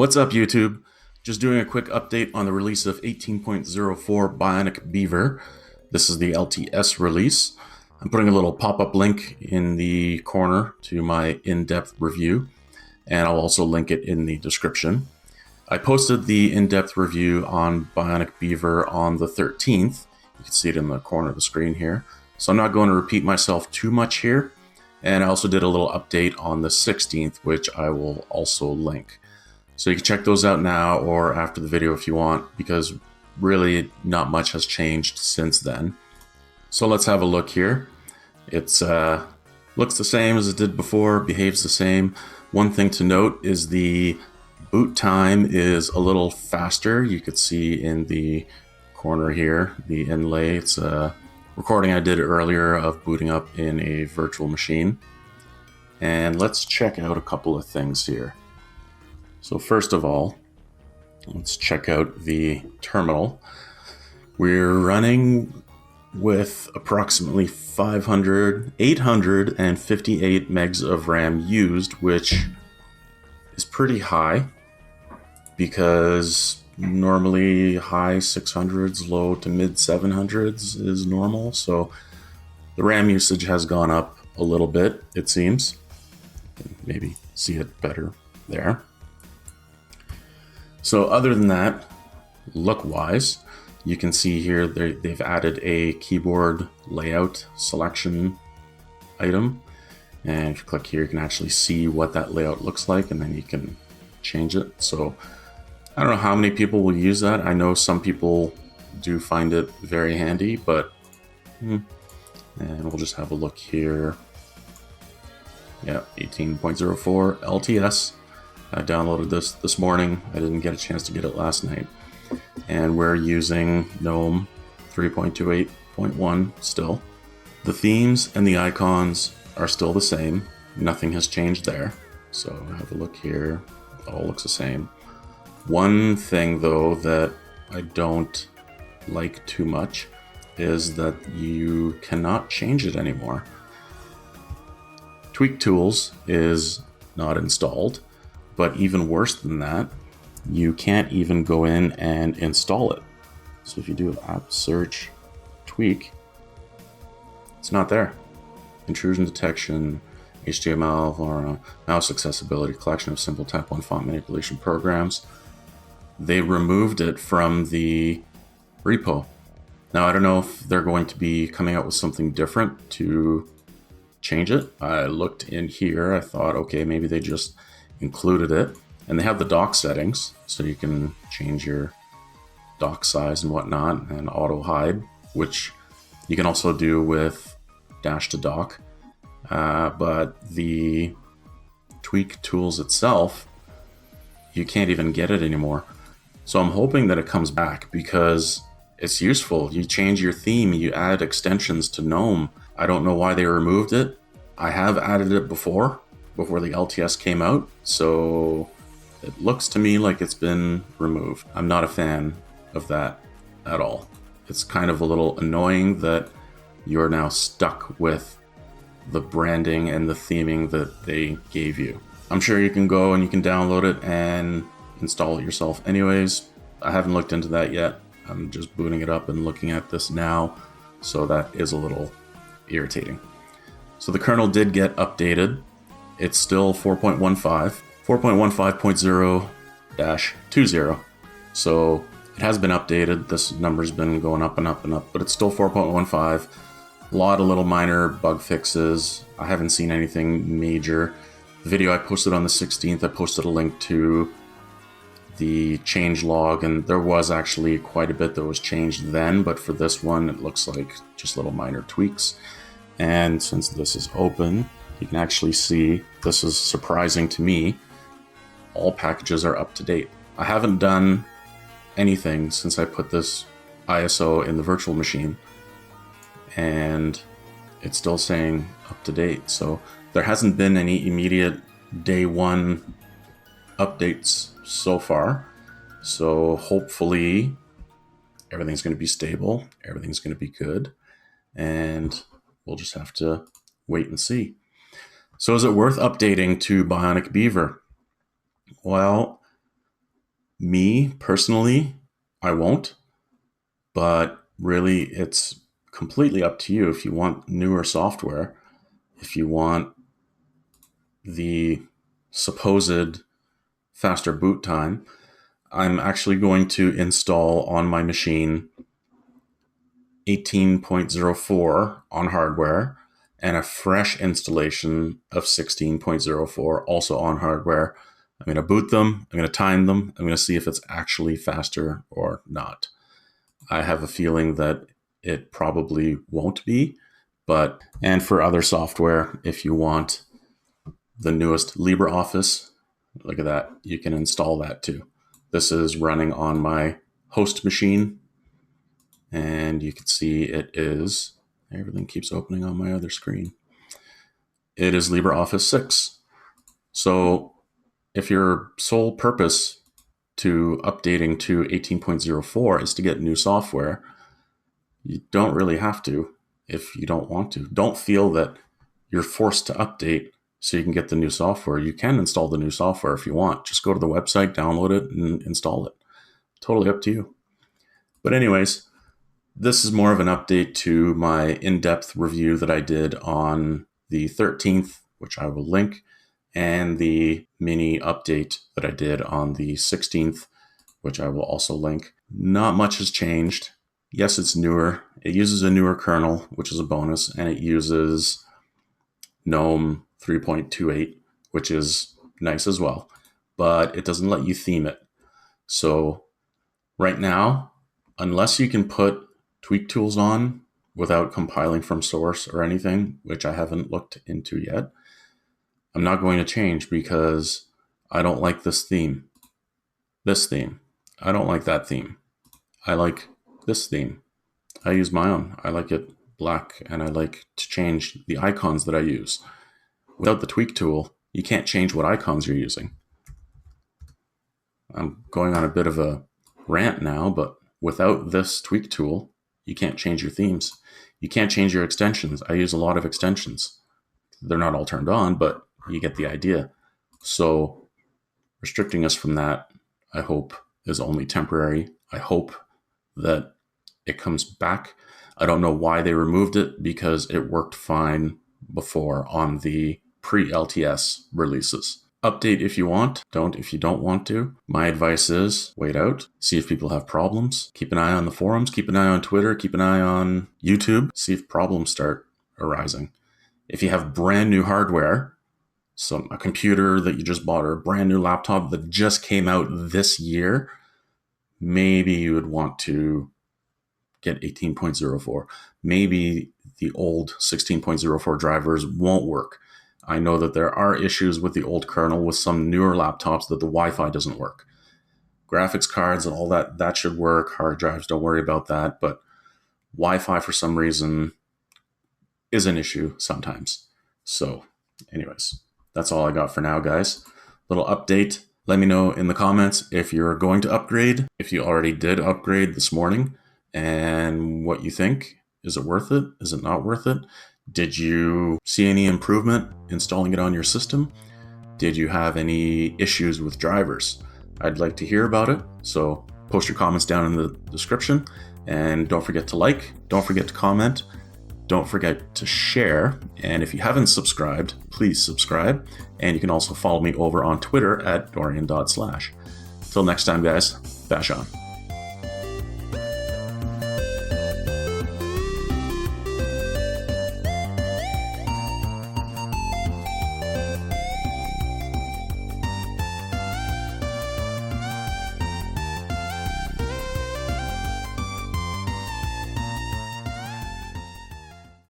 What's up, YouTube? Just doing a quick update on the release of 18.04 Bionic Beaver. This is the LTS release. I'm putting a little pop-up link in the corner to my in-depth review, and I'll also link it in the description. I posted the in-depth review on Bionic Beaver on the 13th. You can see it in the corner of the screen here. So I'm not going to repeat myself too much here. And I also did a little update on the 16th, which I will also link. So you can check those out now or after the video if you want, because really not much has changed since then. So let's have a look here. It's looks the same as it did before, behaves the same. One thing to note is the boot time is a little faster. You could see in the corner here, the inlay. It's a recording I did earlier of booting up in a virtual machine. And let's check out a couple of things here. So first of all, let's check out the terminal. We're running with approximately 858 megs of RAM used, which is pretty high because normally high 600s, low to mid 700s is normal. So the RAM usage has gone up a little bit, it seems. You can maybe see it better there. So other than that, look-wise, you can see here they've added a keyboard layout selection item. And if you click here, you can actually see what that layout looks like, and then you can change it. So I don't know how many people will use that. I know some people do find it very handy, but and we'll just have a look here. Yeah, 18.04 LTS. I downloaded this morning. I didn't get a chance to get it last night. And we're using Gnome 3.28.1 still. The themes and the icons are still the same. Nothing has changed there. So have a look here. It all looks the same. One thing though that I don't like too much is that you cannot change it anymore. Tweak Tools is not installed. But even worse than that, you can't even go in and install it. So if you do app search tweak, it's not there. Intrusion detection, HTML, or mouse accessibility, collection of simple type 1 font manipulation programs. They removed it from the repo. Now, I don't know if they're going to be coming out with something different to change it. I looked in here. I thought, okay, maybe they just included it, and they have the dock settings, so you can change your dock size and whatnot, and auto hide, which you can also do with dash to dock. But the tweak tools itself, you can't even get it anymore. So I'm hoping that it comes back because it's useful. You change your theme, you add extensions to Gnome. I don't know why they removed it. I have added it before the LTS came out, so it looks to me like it's been removed. I'm not a fan of that at all. It's kind of a little annoying that you're now stuck with the branding and the theming that they gave you. I'm sure you can go and you can download it and install it yourself anyways. I haven't looked into that yet. I'm just booting it up and looking at this now, so that is a little irritating. So the kernel did get updated. It's still 4.15.0-20. So it has been updated. This number's been going up and up and up, but it's still 4.15. A lot of little minor bug fixes. I haven't seen anything major. The video I posted on the 16th, I posted a link to the change log, and there was actually quite a bit that was changed then, but for this one, it looks like just little minor tweaks. And since this is open, you can actually see, this is surprising to me, all packages are up to date. I haven't done anything since I put this ISO in the virtual machine, and it's still saying up to date. So there hasn't been any immediate day one updates so far. So hopefully everything's going to be stable, everything's going to be good, and we'll just have to wait and see. So is it worth updating to Bionic Beaver? Well, Me, personally, I won't. But really, it's completely up to you if you want newer software, if you want the supposed faster boot time. I'm actually going to install on my machine 18.04 on hardware and a fresh installation of 16.04 also on hardware. I'm going to boot them, I'm going to time them, I'm going to see if it's actually faster or not. I have a feeling that it probably won't be, and for other software, if you want the newest Libre Office, look at that, you can install that too. This is running on my host machine, and you can see it is, everything keeps opening on my other screen. It is LibreOffice 6. So if your sole purpose to updating to 18.04 is to get new software, you don't really have to if you don't want to. Don't feel that you're forced to update so you can get the new software. You can install the new software if you want. Just go to the website, download it, and install it. Totally up to you. But anyways, this is more of an update to my in-depth review that I did on the 13th, which I will link, and the mini update that I did on the 16th, which I will also link. Not much has changed. Yes, it's newer. It uses a newer kernel, which is a bonus, and it uses Gnome 3.28, which is nice as well, but it doesn't let you theme it. So right now, unless you can put tweak tools on without compiling from source or anything, which I haven't looked into yet, I'm not going to change because I don't like this theme. This theme. I don't like that theme. I like this theme. I use my own. I like it black, and I like to change the icons that I use. Without the tweak tool, you can't change what icons you're using. I'm going on a bit of a rant now, but without this tweak tool, you can't change your themes. You can't change your extensions. I use a lot of extensions. They're not all turned on, but you get the idea. So restricting us from that, I hope, is only temporary. I hope that it comes back. I don't know why they removed it, because it worked fine before on the pre-LTS releases. Update if you want, don't if you don't want to. My advice is wait out, see if people have problems. Keep an eye on the forums, keep an eye on Twitter, keep an eye on YouTube, see if problems start arising. If you have brand new hardware, a computer that you just bought or a brand new laptop that just came out this year, maybe you would want to get 18.04. Maybe the old 16.04 drivers won't work. I know that there are issues with the old kernel with some newer laptops that the Wi-Fi doesn't work. Graphics cards and all that should work. Hard drives, don't worry about that. But Wi-Fi, for some reason, is an issue sometimes. So anyways, that's all I got for now, guys. Little update. Let me know in the comments if you're going to upgrade, if you already did upgrade this morning, and what you think. Is it worth it? Is it not worth it? Did you see any improvement installing it on your system? Did you have any issues with drivers? I'd like to hear about it, so post your comments down in the description, and don't forget to like, don't forget to comment, don't forget to share, and if you haven't subscribed, please subscribe, and you can also follow me over on Twitter at Dorian.Slash. Till next time, guys, bash on.